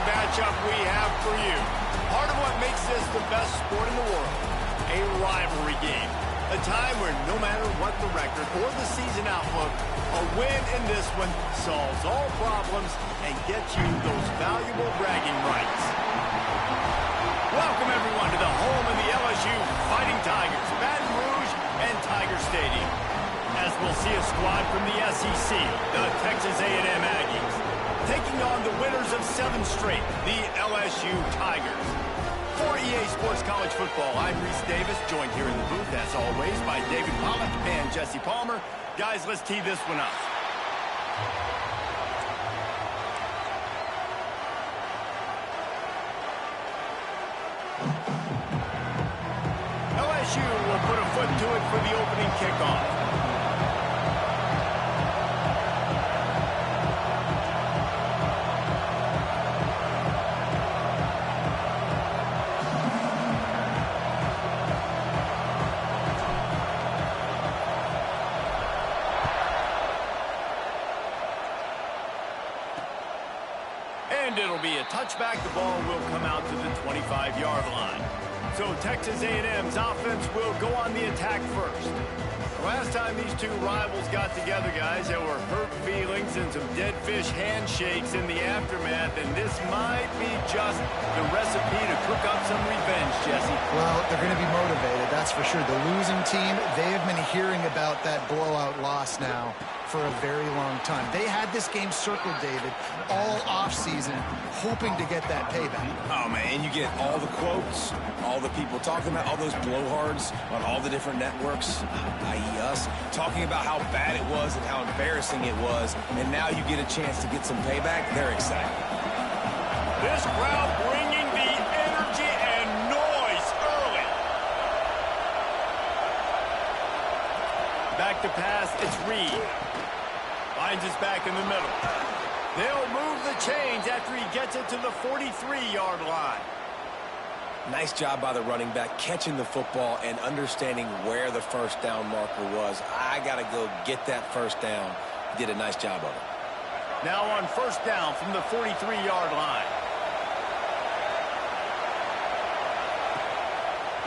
matchup we have for you. Part of what makes this the best sport in the world, a rivalry game. A time where no matter what the record or the season outlook, a win in this one solves all problems and gets you those valuable bragging rights. Welcome, everyone, to the home of the LSU Fighting Tigers, Baton Rouge and Tiger Stadium. As we'll see a squad from the SEC, the Texas A&M Aggies, taking on the winners of 7 straight, the LSU Tigers. For EA Sports College Football, I'm Reese Davis, joined here in the booth, as always, by David Pollack and Jesse Palmer. Guys, let's tee this one up. LSU will put a foot to it for the opening kickoff. And it'll be a touchback. The ball will come out to the 25-yard line. So Texas A&M's offense will go on the attack first. Last time these two rivals got together, guys, there were hurt feelings and some dead fish handshakes in the aftermath, and this might be just the recipe to cook up some revenge, Jesse. Well, they're going to be motivated, that's for sure. The losing team, they have been hearing about that blowout loss now for a very long time. They had this game circled, David, all offseason, hoping to get that payback. Oh, man, and you get all the quotes, all the people talking about all those blowhards on all the different networks, i.e. us, talking about how bad it was and how embarrassing it was, and now you get a chance to get some payback. They're excited. This crowd bringing the energy and noise early. Back to pass, it's Reed. Finds us back in the middle. They'll move the chains after he gets it to the 43-yard line. Nice job by the running back, catching the football and understanding where the first down marker was. I got to go get that first down. He did a nice job of it. Now on first down from the 43-yard line.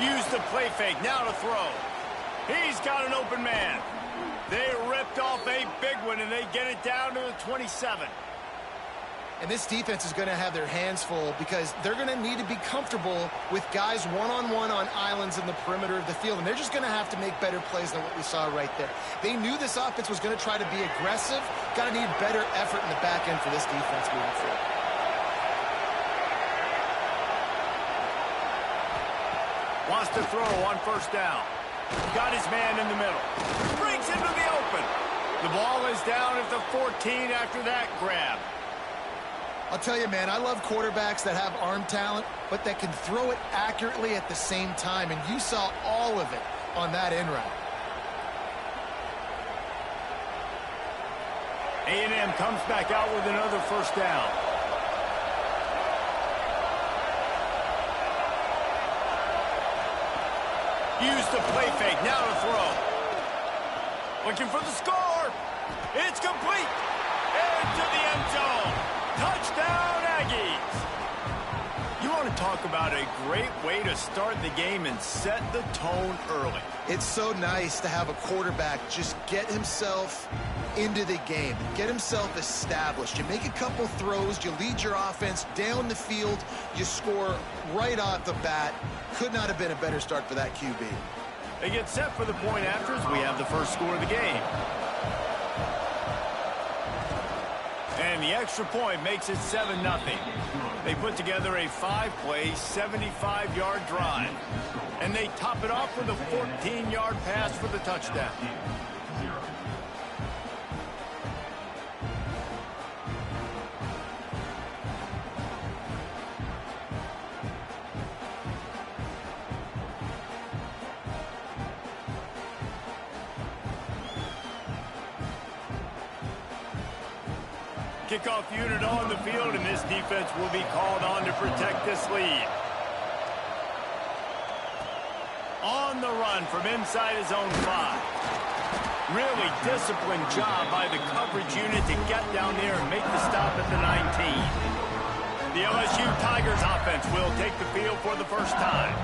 Use the play fake, now to throw. He's got an open man. They ripped off a big one, and they get it down to the 27. And this defense is going to have their hands full because they're going to need to be comfortable with guys one-on-one on islands in the perimeter of the field. And they're just going to have to make better plays than what we saw right there. They knew this offense was going to try to be aggressive. Got to need better effort in the back end for this defense moving forward. Wants to throw on first down. Got his man in the middle. Brings into the open. The ball is down at the 14 after that grab. I'll tell you, man, I love quarterbacks that have arm talent, but that can throw it accurately at the same time, and you saw all of it on that end route. A&M comes back out with another first down. Use the play fake, now to throw. Looking for the score. It's complete. Into the end zone. Touchdown, Aggies. You want to talk about a great way to start the game and set the tone early. It's so nice to have a quarterback just get himself into the game, get himself established. You make a couple throws, you lead your offense down the field, you score right off the bat. Could not have been a better start for that QB. They get set for the point after as we have the first score of the game. And the extra point makes it 7-0. They put together a 5-play, 75-yard drive. And they top it off with a 14-yard pass for the touchdown. Kickoff unit on the field, and this defense will be called on to protect this lead. On the run from inside his own 5. Really disciplined job by the coverage unit to get down there and make the stop at the 19. The LSU Tigers offense will take the field for the first time.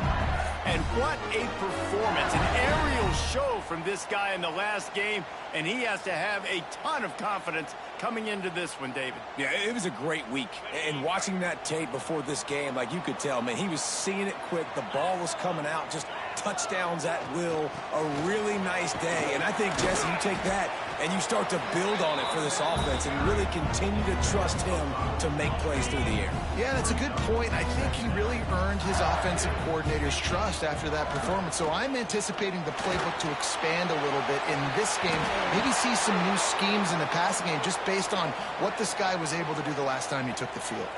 And what a performance, an aerial show from this guy in the last game, and he has to have a ton of confidence coming into this one, David. Yeah, it was a great week. And watching that tape before this game, like you could tell, man, he was seeing it quick. The ball was coming out, just touchdowns at will. A really nice day. And I think, Jesse, you take that and you start to build on it for this offense and really continue to trust him to make plays through the air. Yeah, that's a good point. I think he really earned his offensive coordinator's trust after that performance. So I'm anticipating the playbook to expand a little bit in this game. Maybe see some new schemes in the passing game just based on what this guy was able to do the last time he took the field.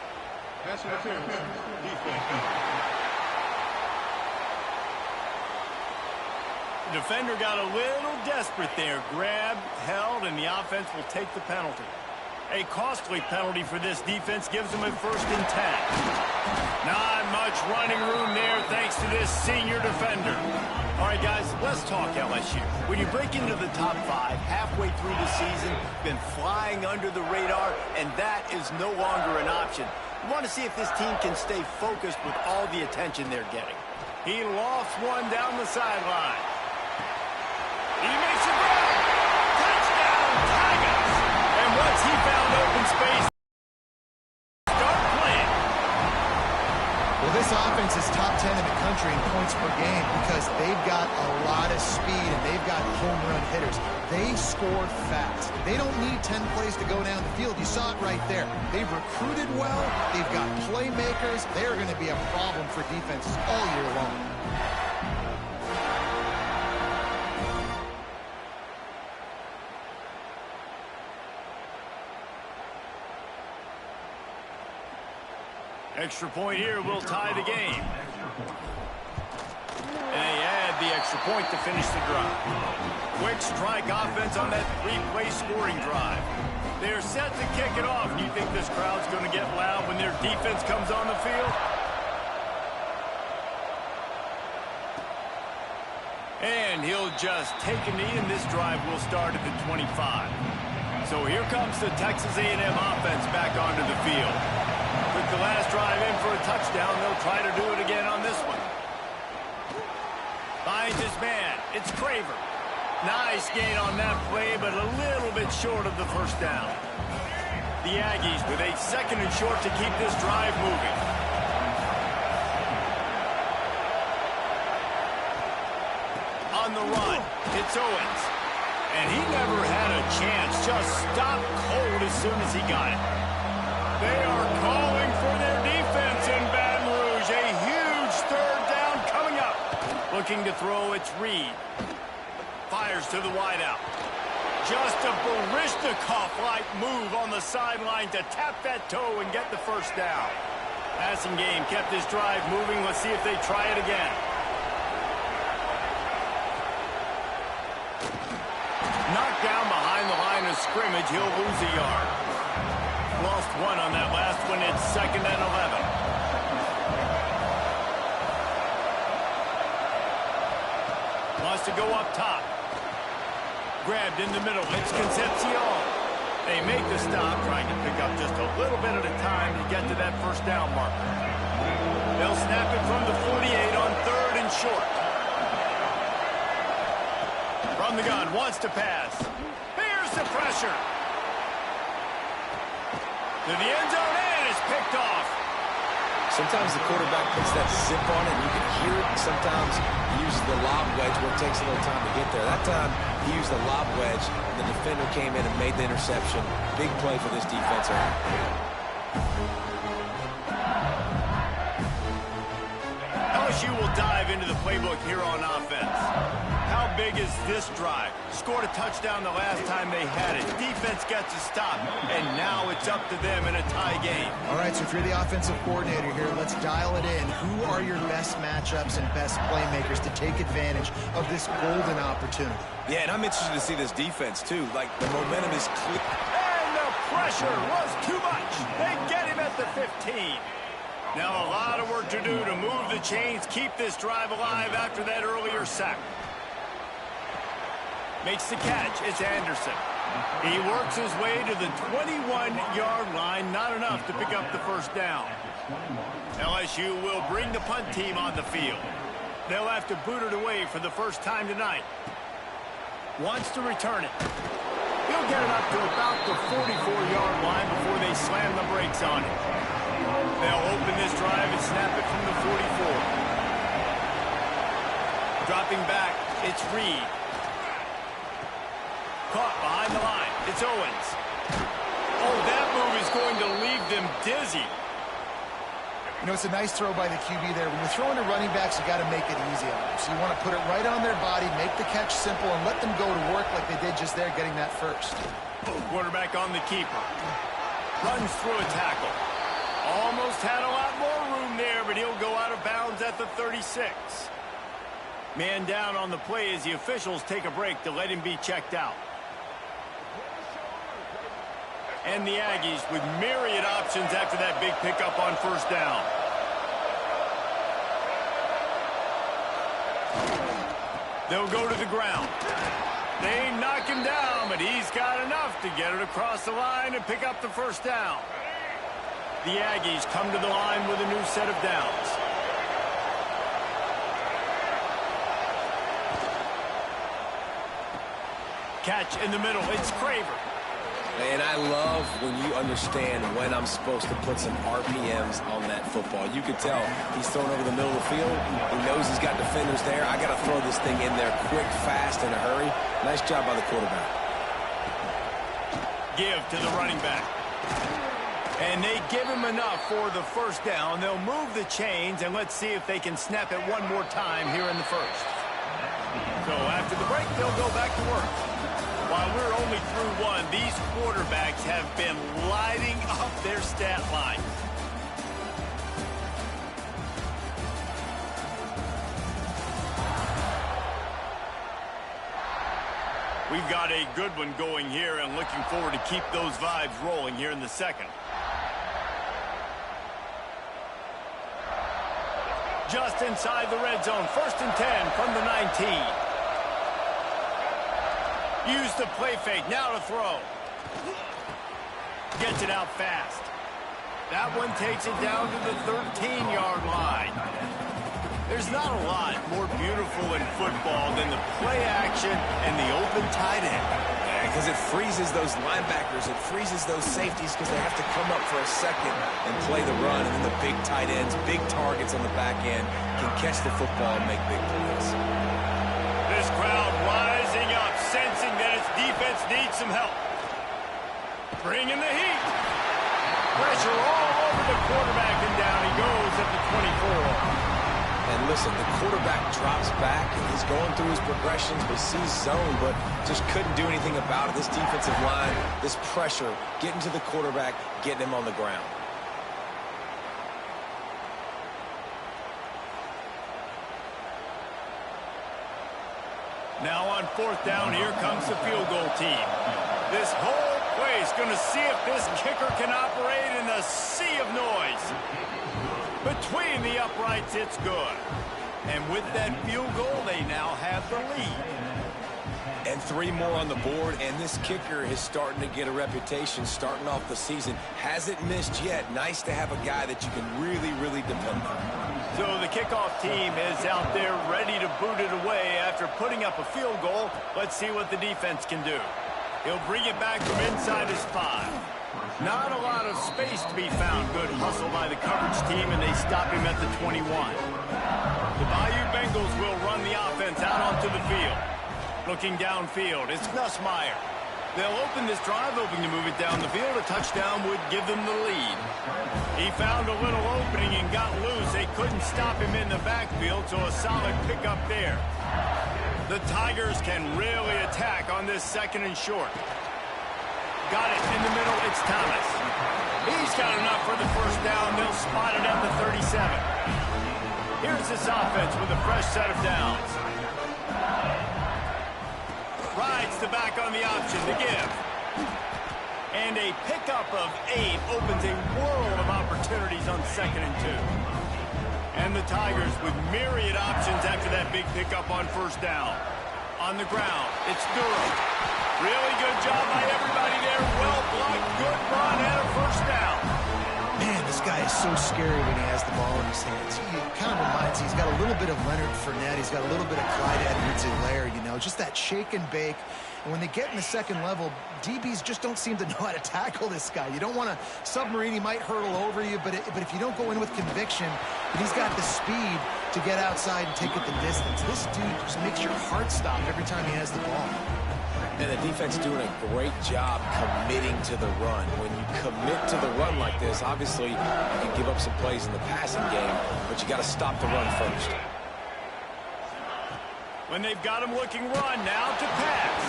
Pass interference. Defense. The defender got a little desperate there. Grabbed, held, and the offense will take the penalty. A costly penalty for this defense gives them a 1st and 10. Not much running room there thanks to this senior defender. All right, guys, let's talk LSU. When you break into the top 5 halfway through the season, been flying under the radar, and that is no longer an option. You want to see if this team can stay focused with all the attention they're getting. He lofts one down the sideline. He makes a grab. Touchdown, Tigers. And once he found open space, start playing. Well, this offense is top 10 in the country in points per game because they've got a lot of speed and they've got home run hitters. They score fast. They don't need 10 plays to go down the field. You saw it right there. They've recruited well. They've got playmakers. They're going to be a problem for defenses all year long. Extra point here will tie the game. And they add the extra point to finish the drive. Quick strike offense on that 3-play scoring drive. They're set to kick it off. Do you think this crowd's going to get loud when their defense comes on the field? And he'll just take a knee, and this drive will start at the 25. So here comes the Texas A&M offense back onto the field. Took the last drive in for a touchdown. They'll try to do it again on this one. Finds his man. It's Craver. Nice gain on that play, but a little bit short of the 1st down. The Aggies with a 2nd and short to keep this drive moving. On the run, it's Owens. And he never had a chance. Just stopped cold as soon as he got it. They are calling for their defense in Baton Rouge. A huge 3rd down coming up. Looking to throw, it's Reed. Fires to the wideout. Just a Baryshnikov-like move on the sideline to tap that toe and get the 1st down. Passing game kept this drive moving. Let's see if they try it again. Knocked down behind the line of scrimmage. He'll lose a yard. Lost one on that last one. It's 2nd and 11. Wants to go up top. Grabbed in the middle. It's Concepcion. They make the stop, trying to pick up just a little bit at a time to get to that 1st down marker. They'll snap it from the 48 on 3rd and short. From the gun, wants to pass. Here's the pressure. To the end zone, and it's picked off. Sometimes the quarterback puts that zip on it, and you can hear it. Sometimes he uses the lob wedge where it takes a little time to get there. That time, he used the lob wedge, and the defender came in and made the interception. Big play for this defense. LSU will dive into the playbook here on offense. How big is this drive? Scored a touchdown the last time they had it. Defense gets a stop, and now it's up to them in a tie game. All right, so if you're the offensive coordinator here, let's dial it in. Who are your best matchups and best playmakers to take advantage of this golden opportunity? Yeah, and I'm interested to see this defense, too. Like, the momentum is clear. And the pressure was too much. They get him at the 15. Now a lot of work to do to move the chains, keep this drive alive after that earlier sack. Makes the catch. It's Anderson. He works his way to the 21-yard line, not enough to pick up the first down. LSU will bring the punt team on the field. They'll have to boot it away for the first time tonight. Wants to return it. He'll get it up to about the 44-yard line before they slam the brakes on it. They'll open this drive and snap it from the 44. Dropping back, it's Reed. Caught behind the line. It's Owens. Oh, that move is going to leave them dizzy. You know, it's a nice throw by the QB there. When you're throwing to running backs, you got to make it easy on them. So you want to put it right on their body, make the catch simple, and let them go to work like they did just there, getting that first. Quarterback on the keeper. Runs through a tackle. Almost had a lot more room there, but he'll go out of bounds at the 36. Man down on the play as the officials take a break to let him be checked out. And the Aggies with myriad options after that big pickup on first down. They'll go to the ground. They knock him down, but he's got enough to get it across the line and pick up the first down. The Aggies come to the line with a new set of downs. Catch in the middle. It's Craver. And I love when you understand when I'm supposed to put some RPMs on that football. You could tell he's thrown over the middle of the field. He knows he's got defenders there. I got to throw this thing in there quick, fast, in a hurry. Nice job by the quarterback. Give to the running back. And they give him enough for the first down. They'll move the chains, and let's see if they can snap it one more time here in the first. So after the break, they'll go back to work. While we're only through one, these quarterbacks have been lighting up their stat line. We've got a good one going here and looking forward to keep those vibes rolling here in the second. Just inside the red zone, 1st and 10 from the 19. Use the play fake, now to throw. Gets it out fast. That one takes it down to the 13-yard line. There's not a lot more beautiful in football than the play action and the open tight end. Because it freezes those linebackers, it freezes those safeties because they have to come up for a second and play the run, and then the big tight ends, big targets on the back end can catch the football and make big plays. This crowd rising up, sensing that its defense needs some help. Bringing the heat. Pressure all over the quarterback, and down he goes at the 24. And listen, the quarterback drops back, and he's going through his progressions, but sees zone, but just couldn't do anything about it. This defensive line, this pressure, getting to the quarterback, getting him on the ground. Now on 4th down, here comes the field goal team. This whole place going to see if this kicker can operate in a sea of noise. Between the uprights, it's good. And with that field goal, they now have the lead. And 3 more on the board, and this kicker is starting to get a reputation starting off the season. Hasn't missed yet. Nice to have a guy that you can really, really depend on. So the kickoff team is out there ready to boot it away after putting up a field goal. Let's see what the defense can do. He'll bring it back from inside his 5. Not a lot of space to be found. Good hustle by the coverage team, and they stop him at the 21. The Bayou Bengals will run the offense out onto the field. Looking downfield, it's Nussmeier. They'll open this drive, hoping to move it down the field. A touchdown would give them the lead. He found a little opening and got loose. They couldn't stop him in the backfield, so a solid pickup there. The Tigers can really attack on this 2nd and short. Got it in the middle, it's Thomas. He's got enough for the first down. They'll spot it at the 37. Here's this offense with a fresh set of downs. Rides the back on the option to give. And a pickup of 8 opens a world of opportunities on 2nd and 2. And the Tigers with myriad options after that big pickup on first down. On the ground, it's Durham. Really good job by everybody there. Well blocked, good run, and a first down. Man, this guy is so scary when he has the ball in his hands. He kind of reminds me, he's got a little bit of Leonard Fournette. He's got a little bit of Clyde Edwards-Helaire, you know, just that shake and bake. And when they get in the second level, DBs just don't seem to know how to tackle this guy. You don't want to submarine. He might hurtle over you, but if you don't go in with conviction, and he's got the speed to get outside and take it the distance. This dude just makes your heart stop every time he has the ball. And the defense doing a great job committing to the run. When you commit to the run like this, obviously you can give up some plays in the passing game, but you got to stop the run first. When they've got him looking run, now to pass.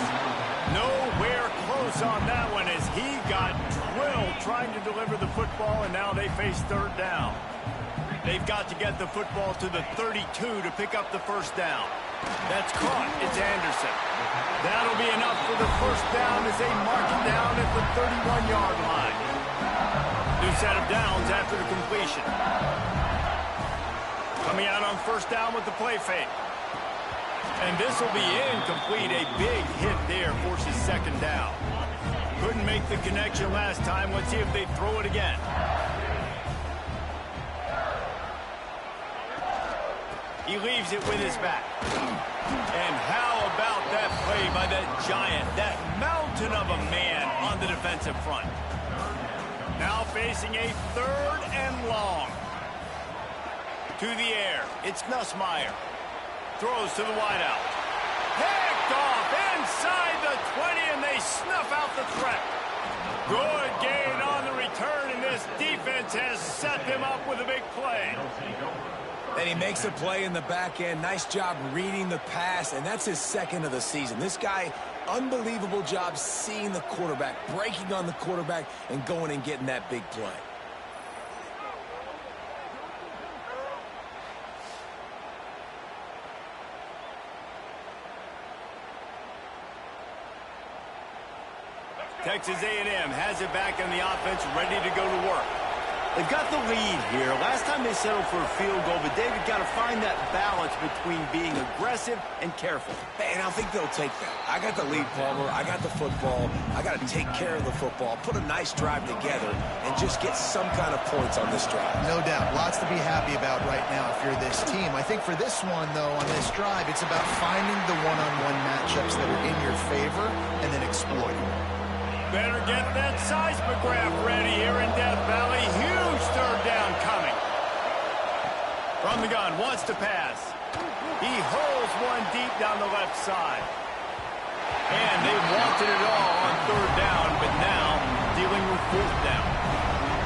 Nowhere close on that one as he got drilled trying to deliver the football, and now they face third down. They've got to get the football to the 32 to pick up the first down. That's caught. It's Anderson. That'll be enough for the first down as they mark it down at the 31-yard line. New set of downs after the completion. Coming out on first down with the play fake. And this will be incomplete. A big hit there forces second down. Couldn't make the connection last time. Let's see if they throw it again. He leaves it with his back. And how about that play by that giant, that mountain of a man on the defensive front. Now facing a third and long. To the air, it's Nussmeier. Throws to the wideout. Picked off inside the 20, and they snuff out the threat. Good gain on the return, and this defense has set them up with a big play. And he makes a play in the back end. Nice job reading the pass, and that's his second of the season. This guy, unbelievable job seeing the quarterback, breaking on the quarterback, and going and getting that big play. Texas A&M has it back on the offense, ready to go to work. They've got the lead here. Last time they settled for a field goal, but David got to find that balance between being aggressive and careful. Hey, and I think they'll take that. I got the lead, Palmer. I got the football. I got to take care of the football, put a nice drive together, and just get some kind of points on this drive. No doubt. Lots to be happy about right now if you're this team. I think for this one, though, on this drive, it's about finding the one-on-one matchups that are in your favor and then exploiting them. Better get that seismograph ready here in Death Valley. Huge third down coming. From the gun, wants to pass. He hurls one deep down the left side. And they wanted it all on third down, but now dealing with fourth down.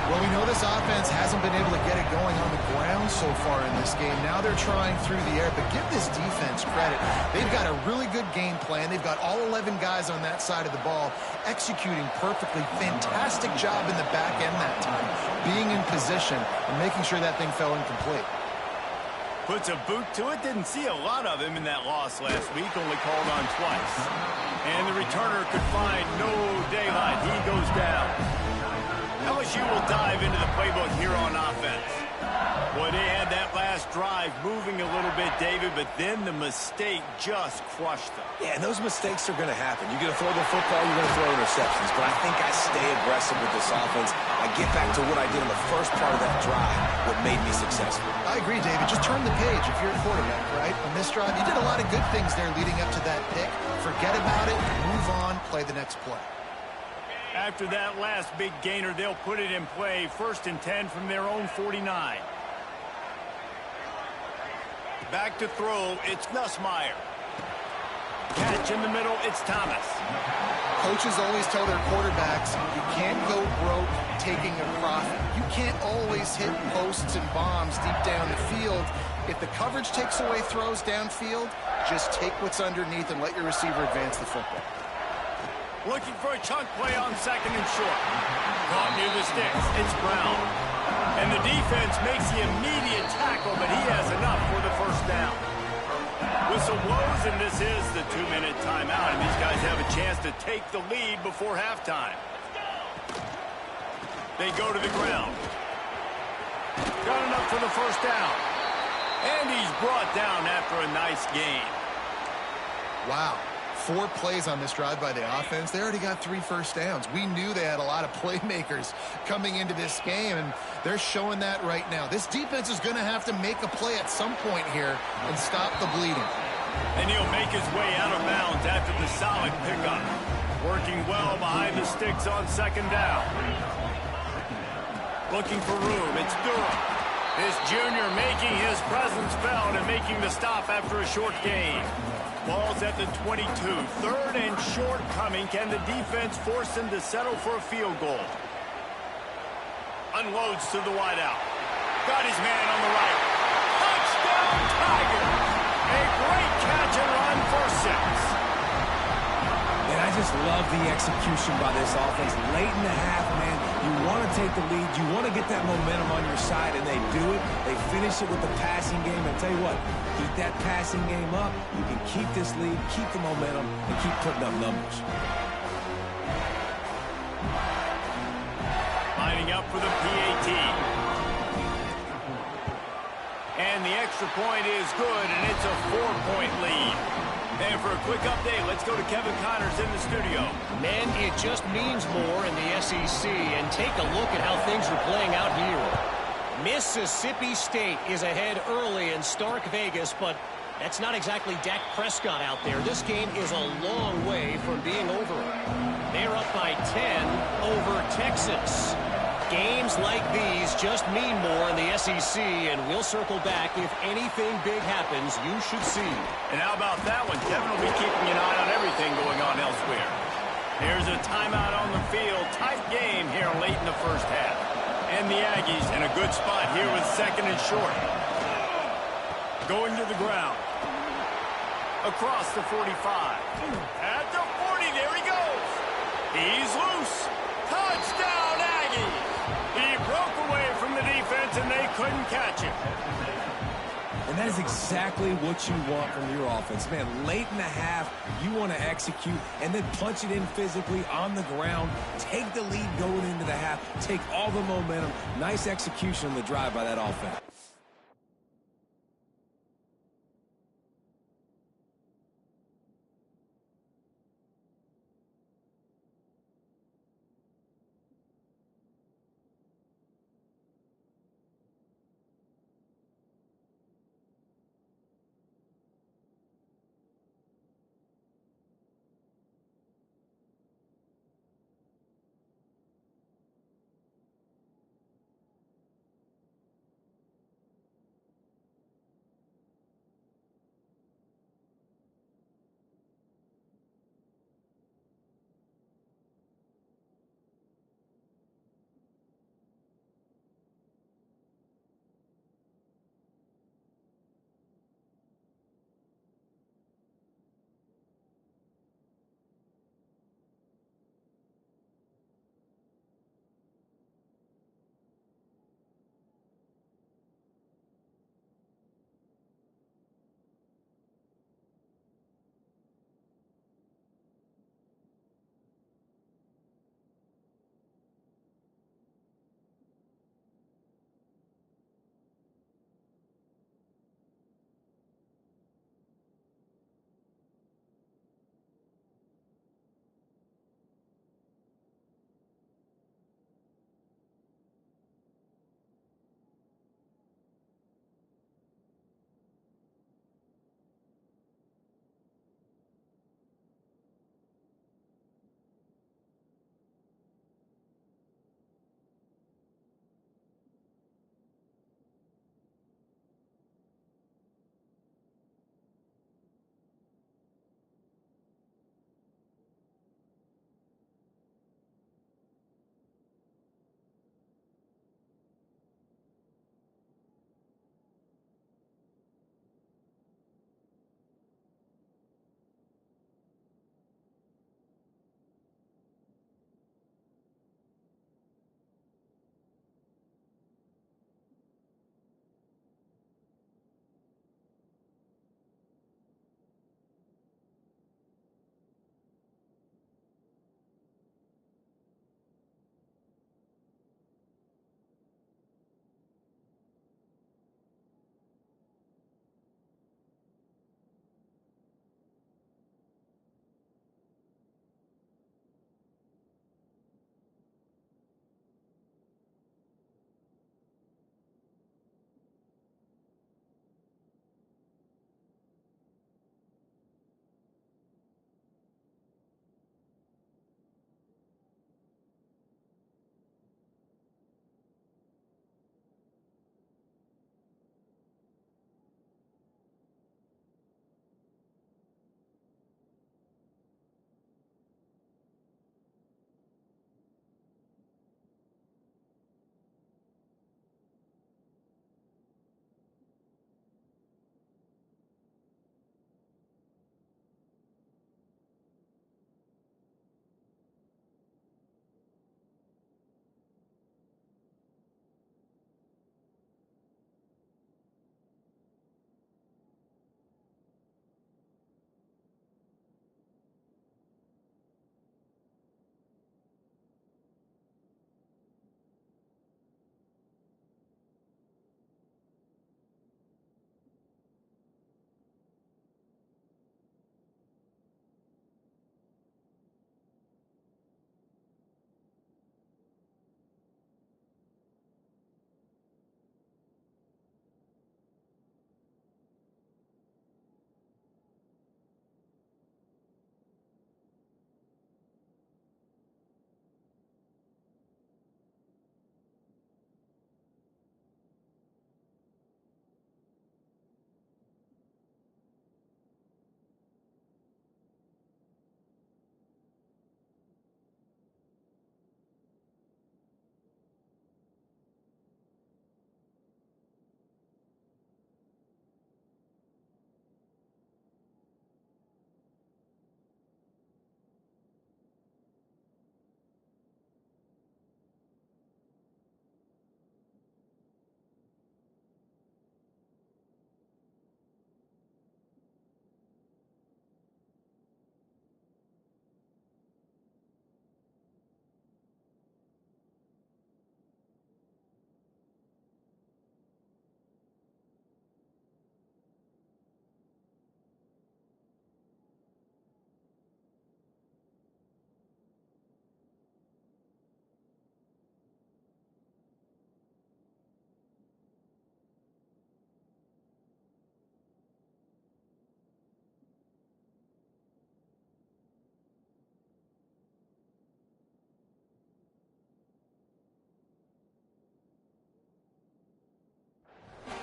Well, we know this offense hasn't been able to get it going on the ground so far in this game. Now they're trying through the air, but give this defense credit. They've got a really good game plan. They've got all 11 guys on that side of the ball executing perfectly. Fantastic job in the back end that time, being in position and making sure that thing fell incomplete. Puts a boot to it. Didn't see a lot of him in that loss last week, only called on twice. And the returner could find no daylight. He goes down. LSU will dive into the playbook here on offense. Boy, they had that last drive moving a little bit, David, but then the mistake just crushed them. Yeah, and those mistakes are going to happen. You're going to throw the football, you're going to throw interceptions. But I think I stay aggressive with this offense. I get back to what I did in the first part of that drive, what made me successful. I agree, David. Just turn the page if you're a quarterback, right? On this drive, you did a lot of good things there leading up to that pick. Forget about it, move on, play the next play. After that last big gainer, they'll put it in play. 1st and 10 from their own 49. Back to throw, it's Nussmeier. Catch in the middle, it's Thomas. Coaches always tell their quarterbacks, you can't go broke taking a profit. You can't always hit posts and bombs deep down the field. If the coverage takes away throws downfield, just take what's underneath and let your receiver advance the football. Looking for a chunk play on 2nd and short. Caught near the sticks. It's Brown. And the defense makes the immediate tackle, but he has enough for the first down. Whistle blows, and this is the 2-minute timeout, and these guys have a chance to take the lead before halftime. They go to the ground. Got enough for the first down. And he's brought down after a nice gain. Wow. 4 plays on this drive by the offense. They already got 3 first downs. We knew they had a lot of playmakers coming into this game, and they're showing that right now. This defense is going to have to make a play at some point here and stop the bleeding. And he'll make his way out of bounds after the solid pickup. Working well behind the sticks on second down. Looking for room. It's Durham. This junior making his presence felt and making the stop after a short gain. Ball's at the 22. 3rd and short coming. Can the defense force him to settle for a field goal? Unloads to the wideout. Got his man on the right. Touchdown Tigers! A great catch and run for 6. And I just love the execution by this offense. Late in the half, man, you want to take the lead. You want to get that momentum on your side, and they do it. They finish it with the passing game. And tell you what, keep that passing game up. You can keep this lead, keep the momentum, and keep putting up numbers. Lining up for the PAT. And the extra point is good, and it's a 4-point lead. And for a quick update, let's go to Kevin Connors in the studio. Men, it just means more in the SEC, and take a look at how things are playing out here. Mississippi State is ahead early in Stark Vegas, but that's not exactly Dak Prescott out there. This game is a long way from being over. They're up by 10 over Texas. Games like these just mean more in the SEC, and we'll circle back. If anything big happens, you should see. And how about that one? Kevin will be keeping an eye on everything going on elsewhere. Here's a timeout on the field. Tight game here late in the first half. And the Aggies in a good spot here with 2nd and short. Going to the ground. Across the 45. At the 40, there he goes. He's loose. Touchdown, Aggies. He broke away from the defense, and they couldn't catch him. And that is exactly what you want from your offense. Man, late in the half, you want to execute and then punch it in physically on the ground. Take the lead going into the half. Take all the momentum. Nice execution on the drive by that offense.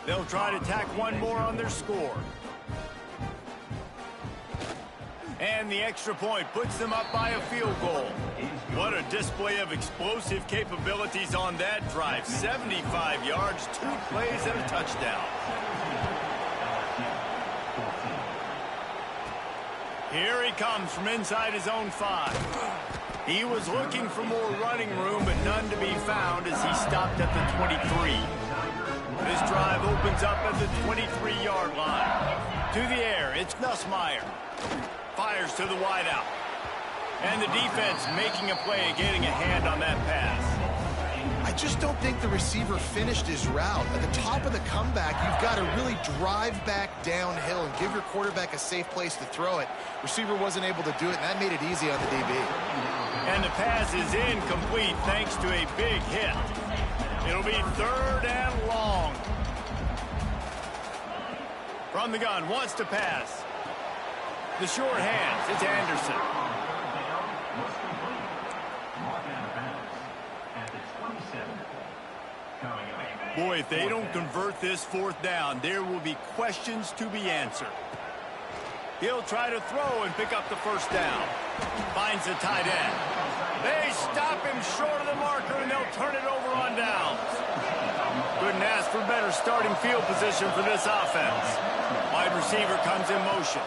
They'll try to tack one more on their score. And the extra point puts them up by a field goal. What a display of explosive capabilities on that drive. 75 yards, 2 plays, and a touchdown. Here he comes from inside his own 5. He was looking for more running room, but none to be found as he stopped at the 23. This drive opens up at the 23-yard line. To the air, it's Nussmeier. Fires to the wideout. And the defense making a play, getting a hand on that pass. I just don't think the receiver finished his route. At the top of the comeback, you've got to really drive back downhill and give your quarterback a safe place to throw it. Receiver wasn't able to do it, and that made it easy on the DB. And the pass is incomplete thanks to a big hit. It'll be 3rd and long. From the gun, wants to pass. The short hands, it's Anderson. Boy, if they don't convert this 4th down, there will be questions to be answered. He'll try to throw and pick up the 1st down. Finds the tight end. They stop him short of the marker, and they'll turn it over on downs. Couldn't ask for better starting field position for this offense. Wide receiver comes in motion.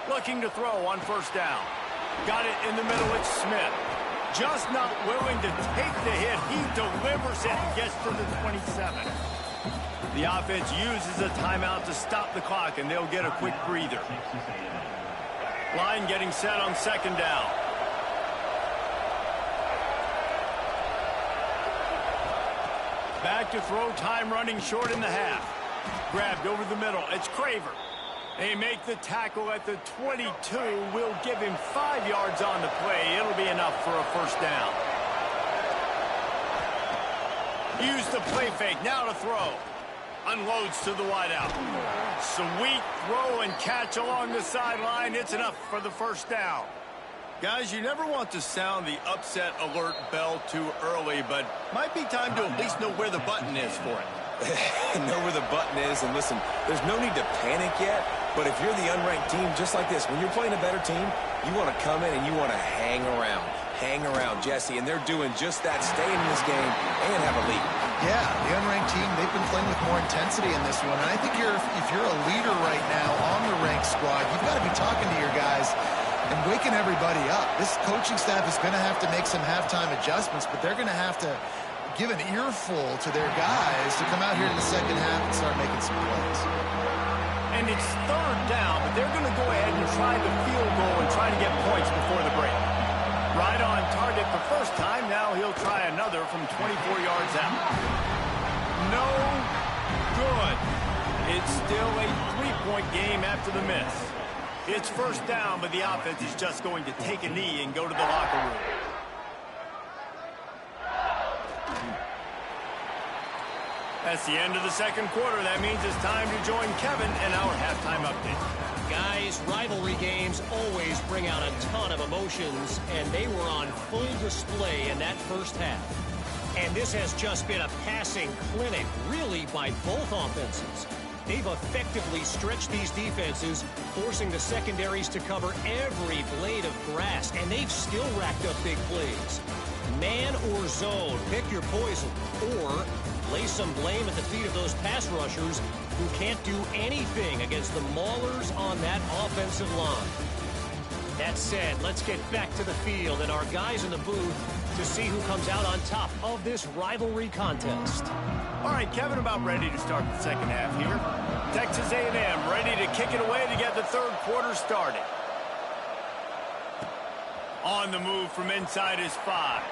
Looking to throw on 1st down. Got it in the middle, it's Smith. Just not willing to take the hit. He delivers it and gets to the 27. The offense uses a timeout to stop the clock, and they'll get a quick breather. Line getting set on 2nd down. Back to throw, time running short in the half. Grabbed over the middle, it's Craver. They make the tackle at the 22. Will give him 5 yards on the play. It'll be enough for a 1st down. Use the play fake. Now to throw. Unloads to the wideout. Sweet throw and catch along the sideline. It's enough for the 1st down. Guys, you never want to sound the upset alert bell too early, but might be time to at least know where the button is for it. Know where the button is, and listen, there's no need to panic yet, but if you're the unranked team, just like this, when you're playing a better team, you want to come in and you want to hang around, Jesse, and they're doing just that, stay in this game and have a lead. Yeah, the unranked team, they've been playing with more intensity in this one, and I think if you're a leader right now on the ranked squad, you've got to be talking to your guys and waking everybody up. This coaching staff is going to have to make some halftime adjustments, but they're going to have to give an earful to their guys to come out here in the 2nd half and start making some plays. And it's 3rd down, but they're going to go ahead and try the field goal and try to get points before the break. Right on target the 1st time. Now he'll try another from 24 yards out. No good. It's still a 3-point game after the miss. It's 1st down, but the offense is just going to take a knee and go to the locker room. That's the end of the 2nd quarter. That means it's time to join Kevin in our halftime update. Guys, rivalry games always bring out a ton of emotions, and they were on full display in that 1st half. And this has just been a passing clinic, really, by both offenses. They've effectively stretched these defenses, forcing the secondaries to cover every blade of grass, and they've still racked up big plays. Man or zone, pick your poison, or lay some blame at the feet of those pass rushers who can't do anything against the maulers on that offensive line. That said, let's get back to the field and our guys in the booth to see who comes out on top of this rivalry contest. All right, Kevin, about ready to start the 2nd half here. Texas A&M ready to kick it away to get the 3rd quarter started. On the move from inside his 5.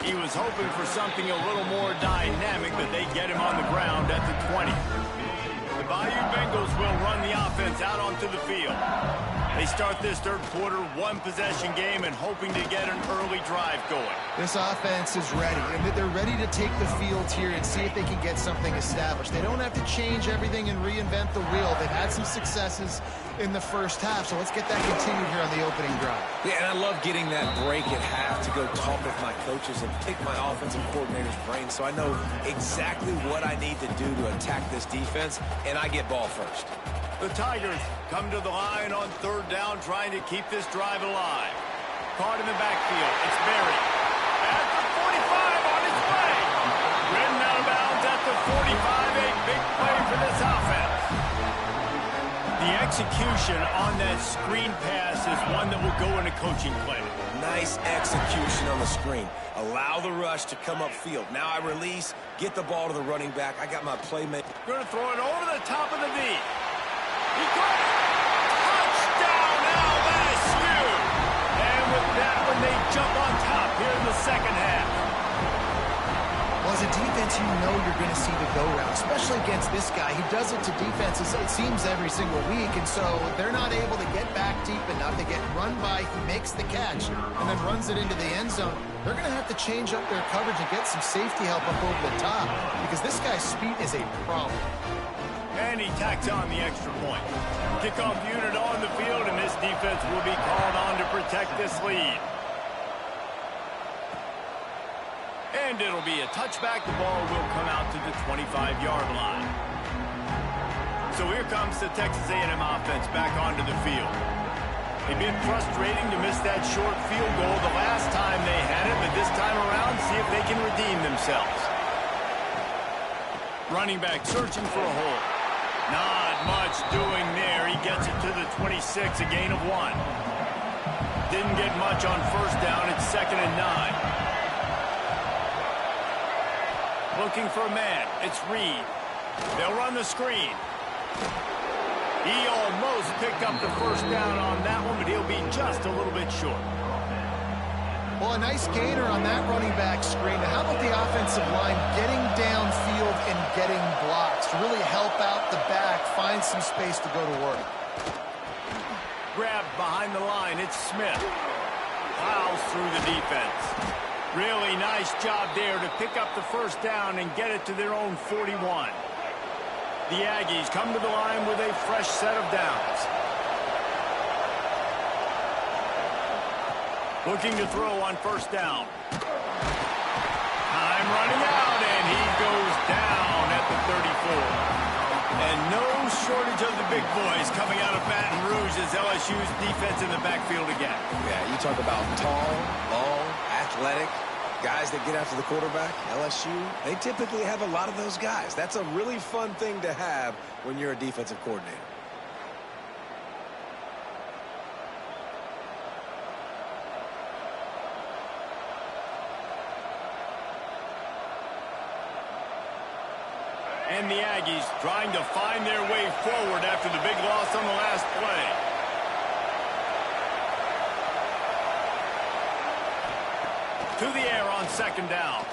He was hoping for something a little more dynamic, but they get him on the ground at the 20. The Bayou Bengals will run the offense out onto the field. They start this third quarter, one-possession game, and hoping to get an early drive going. This offense is ready, and they're ready to take the field here and see if they can get something established. They don't have to change everything and reinvent the wheel. They've had some successes in the first half, so let's get that continued here on the opening drive. Yeah, and I love getting that break at half to go talk with my coaches and pick my offensive coordinator's brain so I know exactly what I need to do to attack this defense, and I get ball first. The Tigers come to the line on third down, trying to keep this drive alive. Caught in the backfield. It's Berry. At the 45 on its way. Ridden out of bounds at the 45. A big play for this offense. The execution on that screen pass is one that will go in a coaching play. Nice execution on the screen. Allow the rush to come upfield. Now I release, get the ball to the running back. I got my playmaker. Going to throw it over the top of the V. He caught it. Touchdown, LSU. And with that one, they jump on top here in the second half. Well, as a defense, you know you're going to see the go-route, especially against this guy. He does it to defenses, it seems, every single week, and so they're not able to get back deep enough. They get run by, he makes the catch, and then runs it into the end zone. They're going to have to change up their coverage and get some safety help up over the top, because this guy's speed is a problem. And he tacks on the extra point. Kickoff unit on the field, and this defense will be called on to protect this lead. And it'll be a touchback. The ball will come out to the 25-yard line. So here comes the Texas A&M offense back onto the field. They've been frustrating to miss that short field goal the last time they had it, but this time around, see if they can redeem themselves. Running back searching for a hole. Not much doing there. He gets it to the 26, a gain of 1. Didn't get much on first down. It's 2nd and 9. Looking for a man. It's Reed. They'll run the screen. He almost picked up the first down on that one, but he'll be just a little bit short. Well, a nice gainer on that running back screen. How about the offensive line getting downfield and getting blocks to really help out the back, find some space to go to work? Grabbed behind the line. It's Smith. Plows through the defense. Really nice job there to pick up the first down and get it to their own 41. The Aggies come to the line with a fresh set of downs. Looking to throw on first down. Time running out, and he goes down at the 34. And no shortage of the big boys coming out of Baton Rouge as LSU's defense in the backfield again. Yeah, you talk about tall, long, athletic, guys that get after the quarterback. LSU, they typically have a lot of those guys. That's a really fun thing to have when you're a defensive coordinator. And the Aggies trying to find their way forward after the big loss on the last play. To the air on 2nd down.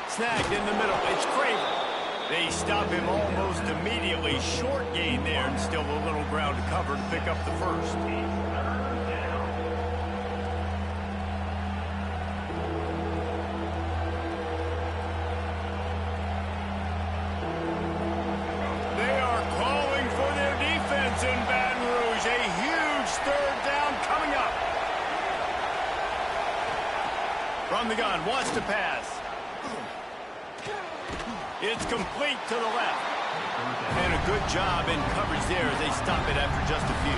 Snagged in the middle. It's Craver. They stop him almost immediately. Short gain there, and still a little ground to cover to pick up the first. In Baton Rouge, a huge 3rd down coming up. From the gun, wants to pass. It's complete to the left. And a good job in coverage there as they stop it after just a few.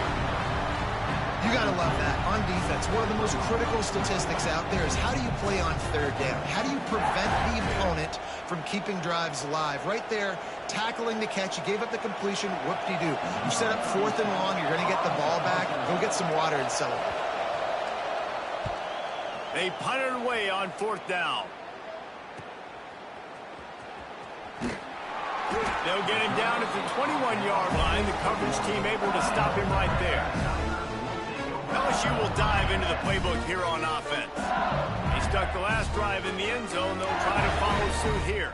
You got to love that. On defense, one of the most critical statistics out there is how do you play on 3rd down? How do you prevent the opponent from keeping drives alive? Right there, tackling the catch. You gave up the completion. Whoop-de-doo. You set up 4th and long. You're going to get the ball back. Go get some water and celebrate. They punt it away on 4th down. They'll get him down at the 21-yard line. The coverage team able to stop him right there. LSU will dive into the playbook here on offense. He stuck the last drive in the end zone. They'll try to follow suit here.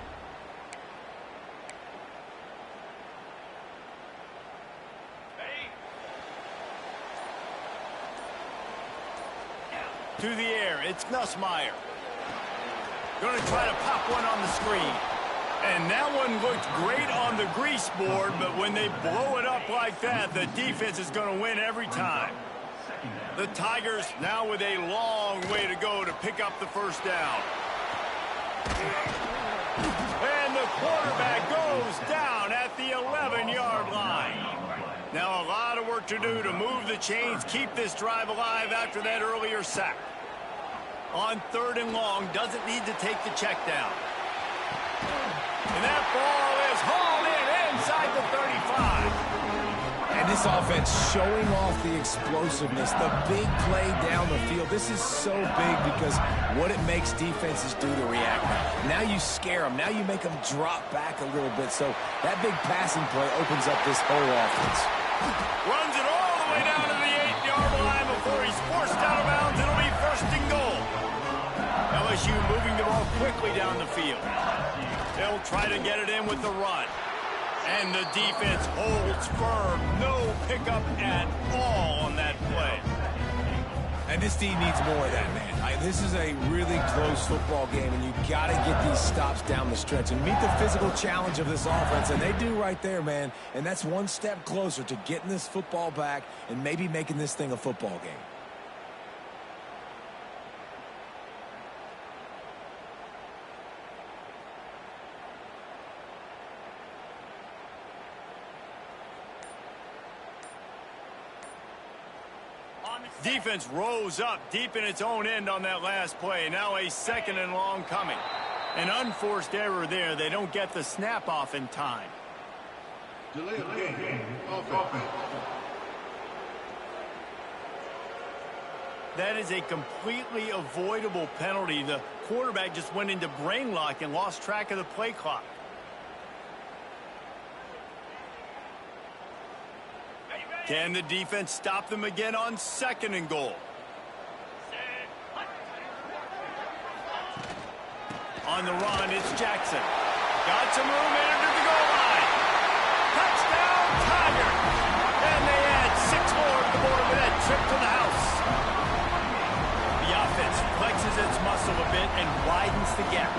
To the air, it's Nussmeier. Going to try to pop one on the screen. And that one looked great on the grease board, but when they blow it up like that, the defense is going to win every time. The Tigers now with a long way to go to pick up the first down. And the quarterback goes down at the 11-yard line. Now a lot of work to do to move the chains, keep this drive alive after that earlier sack. On 3rd and long, doesn't need to take the check down. And that ball is hauled in inside the 35. And this offense showing off the explosiveness, the big play down the field. This is so big because what it makes defenses do to react. Now you scare them. Now you make them drop back a little bit. So that big passing play opens up this whole offense. Runs it all the way down to the 8-yard line before he's forced out of bounds. It'll be 1st and goal. LSU moving the ball quickly down the field. They'll try to get it in with the run. And the defense holds firm. No pickup at all on that play. And this team needs more of that, man. This is a really close football game, and you got to get these stops down the stretch and meet the physical challenge of this offense, and they do right there, man. And that's one step closer to getting this football back and maybe making this thing a football game. Defense rose up deep in its own end on that last play. Now a 2nd and long coming. An unforced error there. They don't get the snap off in time. Delay of game. Offense. That is a completely avoidable penalty. The quarterback just went into brain lock and lost track of the play clock. Can the defense stop them again on 2nd and goal? On the run, it's Jackson. Got some room into the goal line. Touchdown, Tigers! And they add 6 more to the board with that trip to the house. The offense flexes its muscle a bit and widens the gap.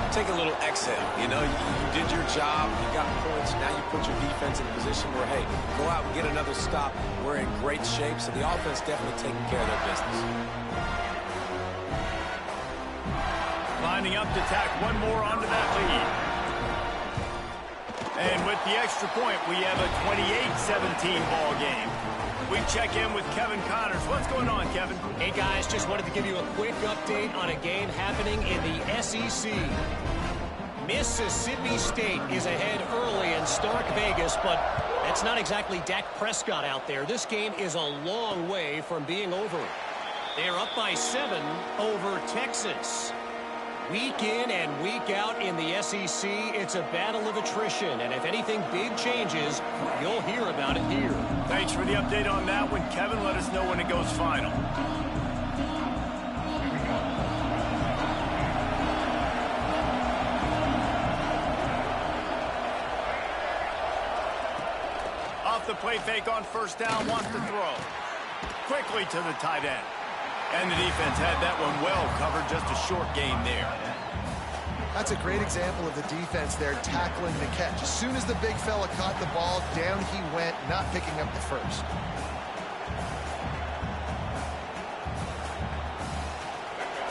Take a little exhale. You know, you did your job. You got points. Now you put your defense in a position where, hey, go out and get another stop. We're in great shape, so the offense definitely taking care of their business. Lining up to tack one more onto that lead. And with the extra point, we have a 28-17 ball game. We check in with Kevin Connors. What's going on, Kevin? Hey, guys, just wanted to give you a quick update on a game happening in the SEC. Mississippi State is ahead early in Stark Vegas, but that's not exactly Dak Prescott out there. This game is a long way from being over. They're up by 7 over Texas. Week in and week out in the SEC, it's a battle of attrition, and if anything big changes, you'll hear about it here. Thanks for the update on that one, Kevin. Let us know when it goes final. Off the play fake on 1st down, wants to throw. Quickly to the tight end. And the defense had that one well covered, just a short gain there. That's a great example of the defense there tackling the catch. As soon as the big fella caught the ball, down he went, not picking up the first.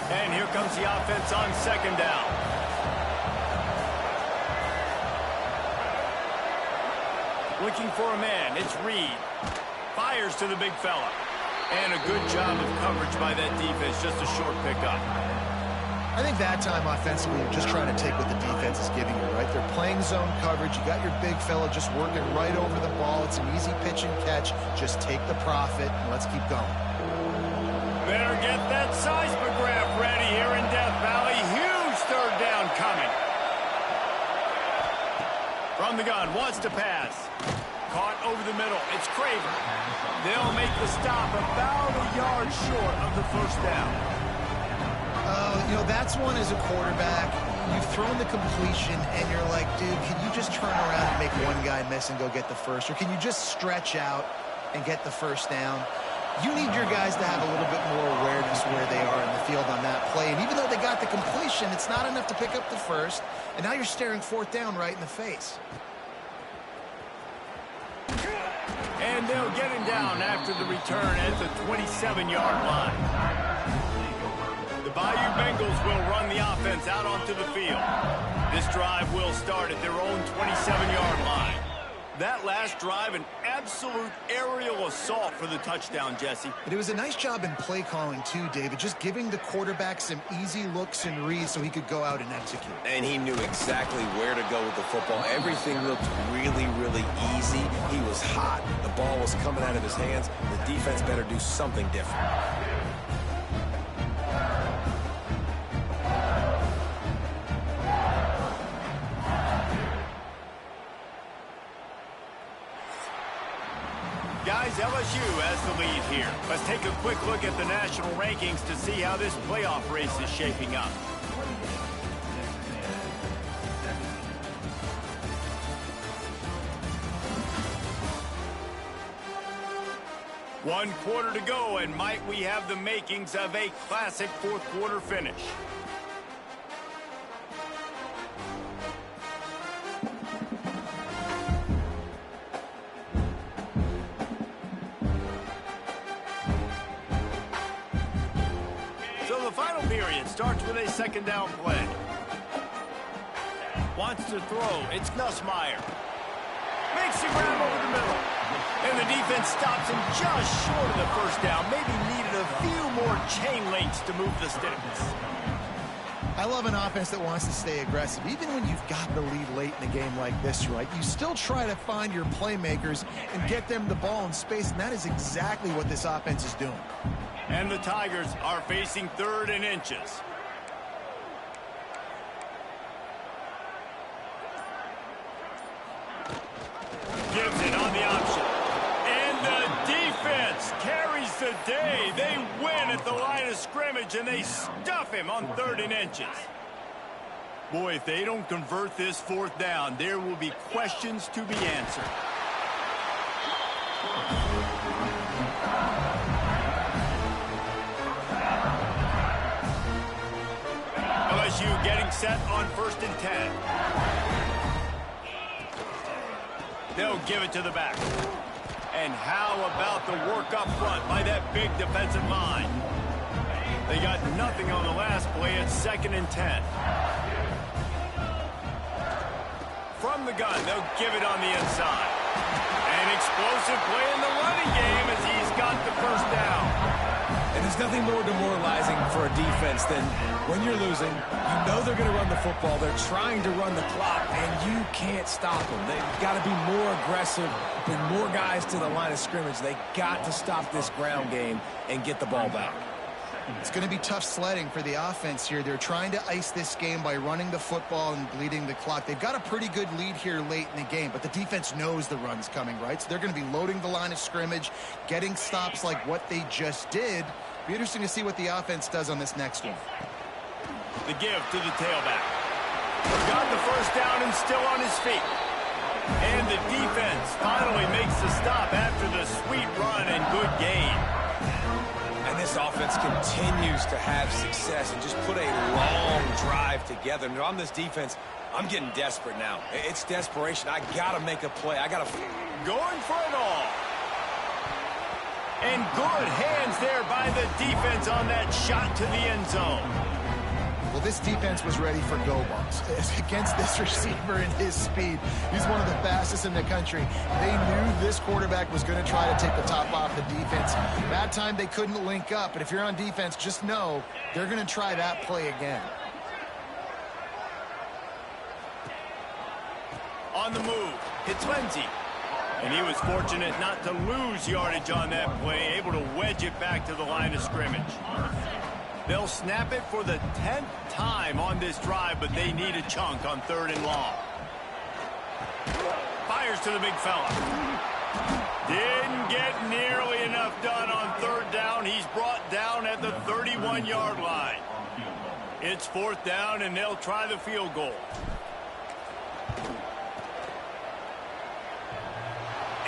And here comes the offense on 2nd down. Looking for a man, it's Reed. Fires to the big fella. And a good job of coverage by that defense, just a short pickup. I think that time offensively, you're just trying to take what the defense is giving you, right? They're playing zone coverage. You got your big fella just working right over the ball. It's an easy pitch and catch. Just take the profit, and let's keep going. Better get that seismograph ready here in Death Valley. Huge 3rd down coming. From the gun, wants to pass. Caught over the middle. It's Craver. They'll make the stop about a yard short of the 1st down. You know, that's one as a quarterback. You've thrown the completion, and you're like, dude, can you just turn around and make one guy miss and go get the first? Or can you just stretch out and get the 1st down? You need your guys to have a little bit more awareness where they are in the field on that play. And even though they got the completion, it's not enough to pick up the first. And now you're staring fourth down right in the face. And they'll get him down after the return at the 27-yard line. The Bayou Bengals will run the offense out onto the field. This drive will start at their own 27-yard line. That last drive, an absolute aerial assault for the touchdown, Jesse. But it was a nice job in play calling too, David, just giving the quarterback some easy looks and reads so he could go out and execute. And he knew exactly where to go with the football. Everything looked really, really easy. He was hot. The ball was coming out of his hands. The defense better do something different. Guys, LSU has the lead here. Let's take a quick look at the national rankings to see how this playoff race is shaping up. One quarter to go, and might we have the makings of a classic fourth quarter finish. Starts with a second down play. Wants to throw. It's Nussmeier. Makes the grab over the middle. And the defense stops him just short of the first down. Maybe needed a few more chain links to move the sticks. I love an offense that wants to stay aggressive. Even when you've got the lead late in a game like this, right, you still try to find your playmakers and get them the ball in space, and that is exactly what this offense is doing. And the Tigers are facing 3rd and inches. Gibson on the option. And the defense carries the day. They win at the line of scrimmage, and they stuff him on 3rd and inches. Boy, if they don't convert this 4th down, there will be questions to be answered. LSU getting set on 1st and 10. They'll give it to the back. And how about the work up front by that big defensive line? They got nothing on the last play. It's 2nd and 10. From the gun, they'll give it on the inside. An explosive play in the running game as he's got the first down. And there's nothing more demoralizing for a defense than when you're losing, you know they're going to run the football, they're trying to run the clock, and you can't stop them. They've got to be more aggressive, bring more guys to the line of scrimmage. They got to stop this ground game and get the ball back. It's going to be tough sledding for the offense here. They're trying to ice this game by running the football and bleeding the clock. They've got a pretty good lead here late in the game, but the defense knows the run's coming, right? So they're going to be loading the line of scrimmage, getting stops like what they just did. Be interesting to see what the offense does on this next one. The give to the tailback. Got the first down and still on his feet. And the defense finally makes the stop after the sweet run and good gain. And this offense continues to have success and just put a long drive together. And on this defense, I'm getting desperate now. It's desperation. I got to make a play. I got to... Going for it all. And good hands there by the defense on that shot to the end zone. Well, this defense was ready for go balls. Against this receiver and his speed, he's one of the fastest in the country. They knew this quarterback was going to try to take the top off the defense. That time they couldn't link up, but if you're on defense, just know they're going to try that play again. On the move, it's Lindsey. And he was fortunate not to lose yardage on that play, able to wedge it back to the line of scrimmage. They'll snap it for the 10th time on this drive, but they need a chunk on 3rd and long. Fires to the big fella. Didn't get nearly enough done on 3rd down. He's brought down at the 31-yard line. It's 4th down, and they'll try the field goal.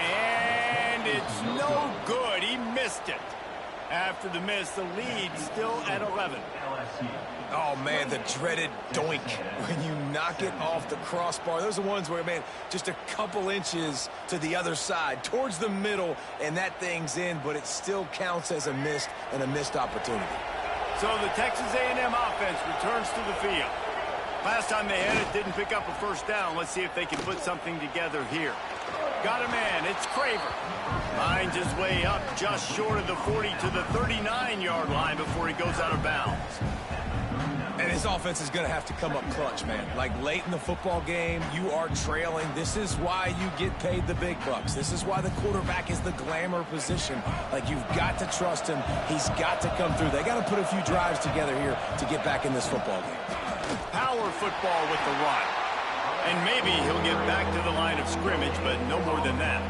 And it's no good. He missed it. After the miss, the lead still at 11. Oh, man, the dreaded doink when you knock it off the crossbar. Those are ones where, man, just a couple inches to the other side, towards the middle, and that thing's in, but it still counts as a missed opportunity. So the Texas A&M offense returns to the field. Last time they had it, didn't pick up a first down. Let's see if they can put something together here. Got a man, it's Craver. Finds his way up just short of the 40 to the 39-yard line before he goes out of bounds. And his offense is going to have to come up clutch, man. Like late in the football game, you are trailing. This is why you get paid the big bucks. This is why the quarterback is the glamour position. Like, you've got to trust him. He's got to come through. They got to put a few drives together here to get back in this football game. Power football with the run. And maybe he'll get back to the line of scrimmage, but no more than that.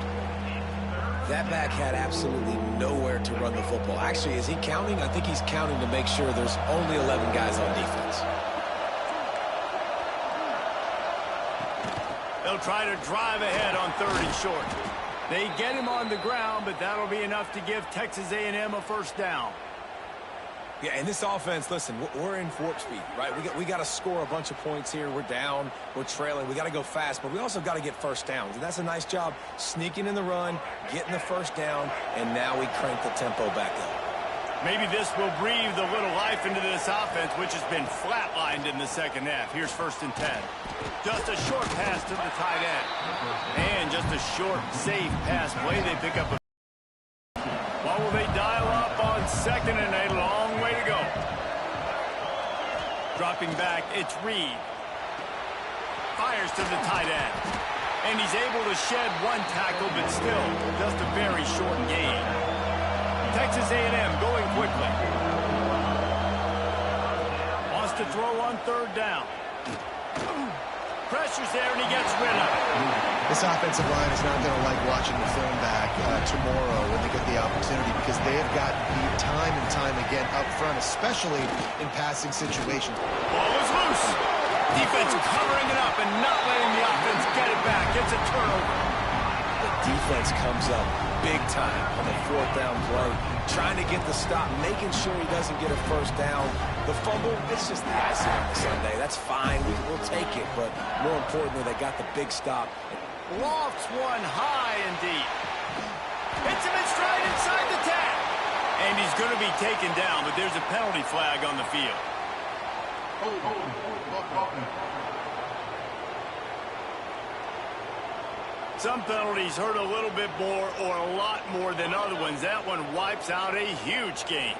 That back had absolutely nowhere to run the football. Actually, is he counting? I think he's counting to make sure there's only 11 guys on defense. They'll try to drive ahead on 3rd and short. They get him on the ground, but that'll be enough to give Texas A&M a first down. Yeah, and this offense, listen, we're in warp speed, right? We got to score a bunch of points here. We're down. We're trailing. We got to go fast, but we also got to get first downs. And that's a nice job sneaking in the run, getting the first down, and now we crank the tempo back up. Maybe this will breathe a little life into this offense, which has been flatlined in the second half. Here's 1st and 10. Just a short pass to the tight end. And just a short, safe pass play. They pick up a... What will they dial up on 2nd and a long way to go? Dropping back, it's Reed. Fires to the tight end. And he's able to shed one tackle, but still just a very short gain. Texas A&M going quickly. Wants to throw on 3rd down. Pressure's there, and he gets rid of it. This offensive line is not going to like watching the film back tomorrow when they get the opportunity, because they have gotten beat time and time again up front, especially in passing situations. Ball is loose. Defense covering it up and not letting the offense get it back. It's a turnover. The defense comes up big time on the 4th down play, trying to get the stop, making sure he doesn't get a first down. The fumble, it's just the icing on the Sunday. That's fine. We'll take it, but more importantly, they got the big stop. Lofts one high and deep. Hits him in stride inside the 10. And he's going to be taken down, but there's a penalty flag on the field. Some penalties hurt a little bit more or a lot more than other ones. That one wipes out a huge game.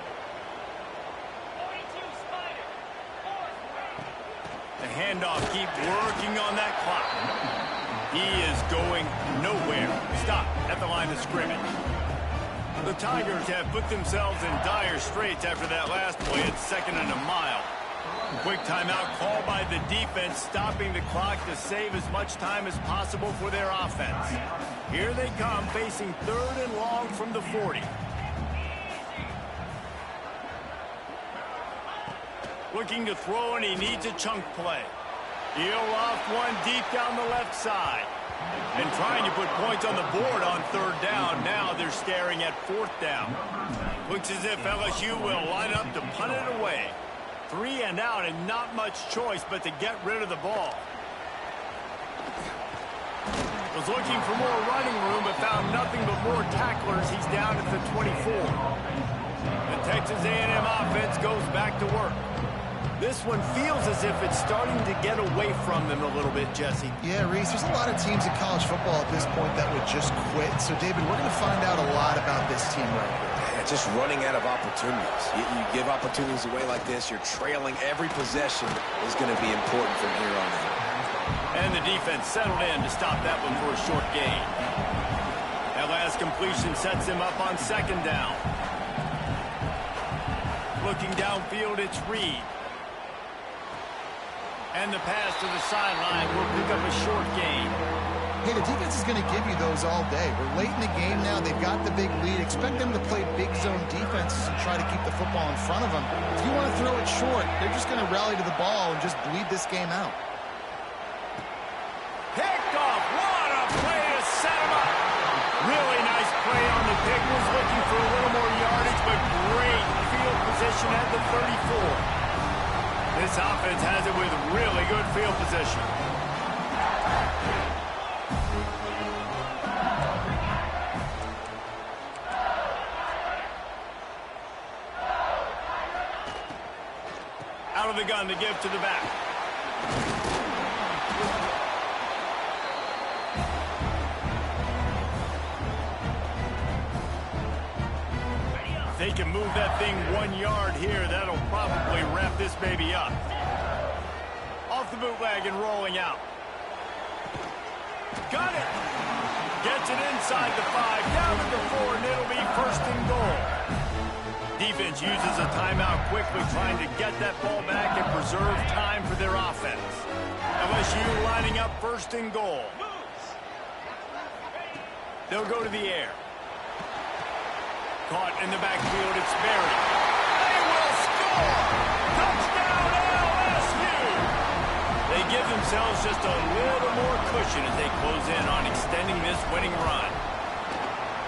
The handoff keep working on that clock. He is going nowhere. Stop at the line of scrimmage. The Tigers have put themselves in dire straits after that last play. It's 2nd and a mile. Quick timeout called by the defense, stopping the clock to save as much time as possible for their offense. Here they come, facing 3rd and long from the 40. Looking to throw, and he needs a chunk play. He'll loft one deep down the left side. And trying to put points on the board on 3rd down. Now they're staring at 4th down. Looks as if LSU will line up to punt it away. 3 and out, and not much choice but to get rid of the ball. Was looking for more running room, but found nothing but more tacklers. He's down at the 24. The Texas A&M offense goes back to work. This one feels as if it's starting to get away from them a little bit, Jesse. Yeah, Reese, there's a lot of teams in college football at this point that would just quit. So, David, we're going to find out a lot about this team right here. Yeah, just running out of opportunities. You give opportunities away like this, you're trailing. Every possession is going to be important from here on out. And the defense settled in to stop that one for a short gain. That last completion sets him up on 2nd down. Looking downfield, it's Reed. And the pass to the sideline will pick up a short gain. Hey, the defense is going to give you those all day. We're late in the game now. They've got the big lead. Expect them to play big zone defenses and try to keep the football in front of them. If you want to throw it short, they're just going to rally to the ball and just bleed this game out. Picked off. What a play to set him up. Really nice play on the pick. Was looking for a little more yardage, but possession at the 34. This offense has it with really good field position. Out of the gun to give to the back. They can move that thing 1 yard here. That'll probably wrap this baby up. Off the bootleg and rolling out. Got it. Gets it inside the 5, down to the 4, and it'll be first and goal. Defense uses a timeout quickly, trying to get that ball back and preserve time for their offense. LSU lining up first and goal. They'll go to the air. Caught in the backfield, it's Berry. They will score! Touchdown, LSU! They give themselves just a little more cushion as they close in on extending this winning run.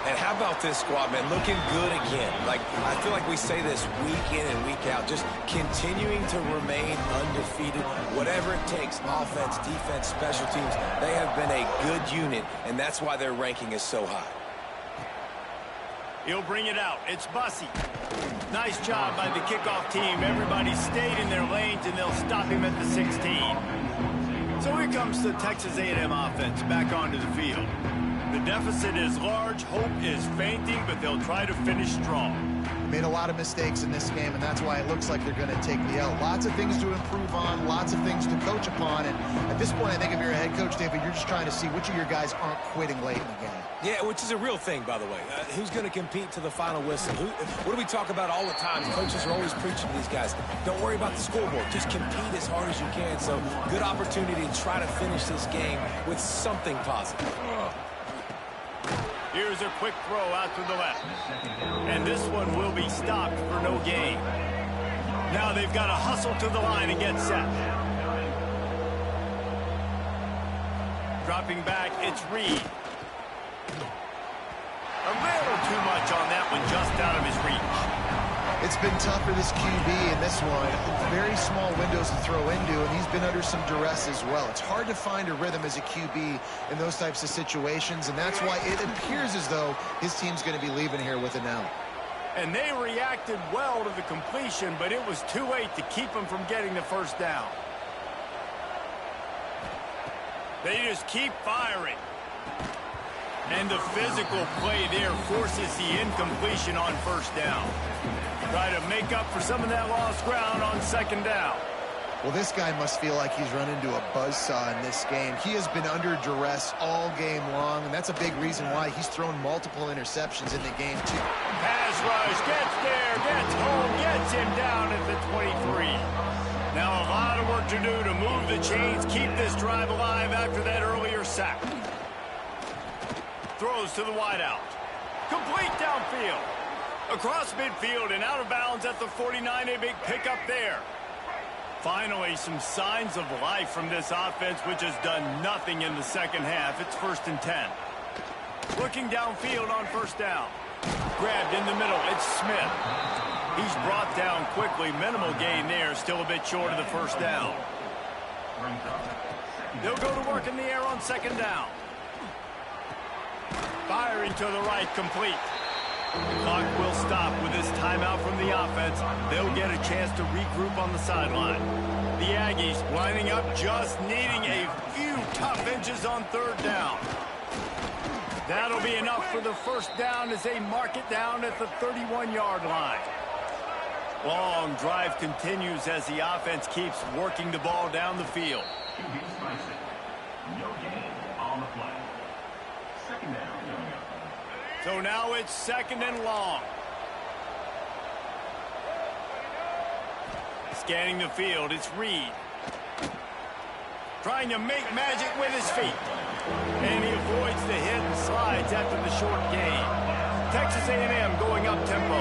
And how about this squad, man? Looking good again. I feel like we say this week in and week out, just continuing to remain undefeated. Whatever it takes, offense, defense, special teams, they have been a good unit, and that's why their ranking is so high. He'll bring it out. It's Bussey. Nice job by the kickoff team. Everybody stayed in their lanes, and they'll stop him at the 16. So here comes the Texas A&M offense back onto the field. The deficit is large, hope is fainting, but they'll try to finish strong. Made a lot of mistakes in this game, and that's why it looks like they're going to take the L. Lots of things to improve on, lots of things to coach upon, and at this point, I think if you're a head coach, David, you're just trying to see which of your guys aren't quitting late in the game. Yeah, which is a real thing, by the way. Who's going to compete to the final whistle? What do we talk about all the time? Coaches are always preaching to these guys. Don't worry about the scoreboard. Just compete as hard as you can. So, good opportunity to try to finish this game with something positive. Here's a quick throw out to the left. And this one will be stopped for no gain. Now they've got to hustle to the line and get set. Dropping back, it's Reed. A little too much on that one, just out of his reach. It's been tough for this QB in this one. Very small windows to throw into, and he's been under some duress as well. It's hard to find a rhythm as a QB in those types of situations, and that's why it appears as though his team's going to be leaving here with an L. And they reacted well to the completion, but it was too late to keep him from getting the first down. They just keep firing. And the physical play there forces the incompletion on first down. Try to make up for some of that lost ground on second down. Well, this guy must feel like he's run into a buzzsaw in this game. He has been under duress all game long, and that's a big reason why he's thrown multiple interceptions in the game, too. Pass rush, gets there, gets home, gets him down at the 23. Now a lot of work to do to move the chains, keep this drive alive after that earlier sack. Throws to the wideout. Complete downfield. Across midfield and out of bounds at the 49, a big pickup there. Finally, some signs of life from this offense, which has done nothing in the second half. It's 1st and 10. Looking downfield on first down. Grabbed in the middle, it's Smith. He's brought down quickly. Minimal gain there, still a bit short of the first down. They'll go to work in the air on second down. Firing to the right, complete. The clock will stop with this timeout from the offense. They'll get a chance to regroup on the sideline. The Aggies lining up, just needing a few tough inches on third down. That'll be enough for the first down as they mark it down at the 31-yard line. Long drive continues as the offense keeps working the ball down the field. So now it's second and long. Scanning the field, it's Reed. Trying to make magic with his feet. And he avoids the hit and slides after the short gain. Texas A&M going up tempo.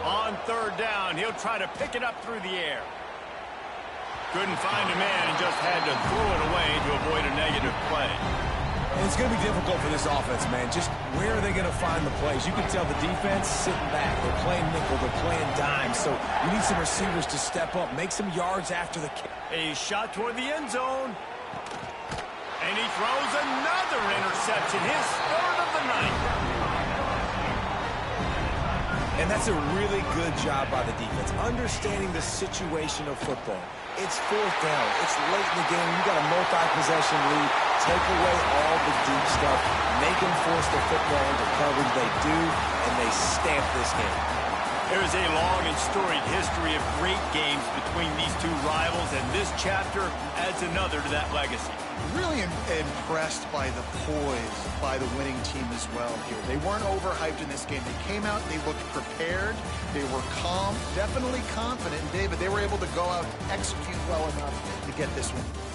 On third down, he'll try to pick it up through the air. Couldn't find a man and just had to throw it away to avoid a negative play. And it's going to be difficult for this offense, man. Just where are they going to find the plays? You can tell the defense sitting back. They're playing nickel. They're playing dime. So you need some receivers to step up, make some yards after the kick. A shot toward the end zone. And he throws another interception, his third of the night. And that's a really good job by the defense, understanding the situation of football. It's fourth down. It's late in the game. You got a multi-possession lead. Take away all the deep stuff. Make them force the football into coverage. They do, and they stamp this game. There is a long and storied history of great games between these two rivals, and this chapter adds another to that legacy. Really impressed by the poise by the winning team as well here. They weren't overhyped in this game. They came out, they looked prepared, they were calm, definitely confident. And David, they were able to go out and execute well enough to get this one.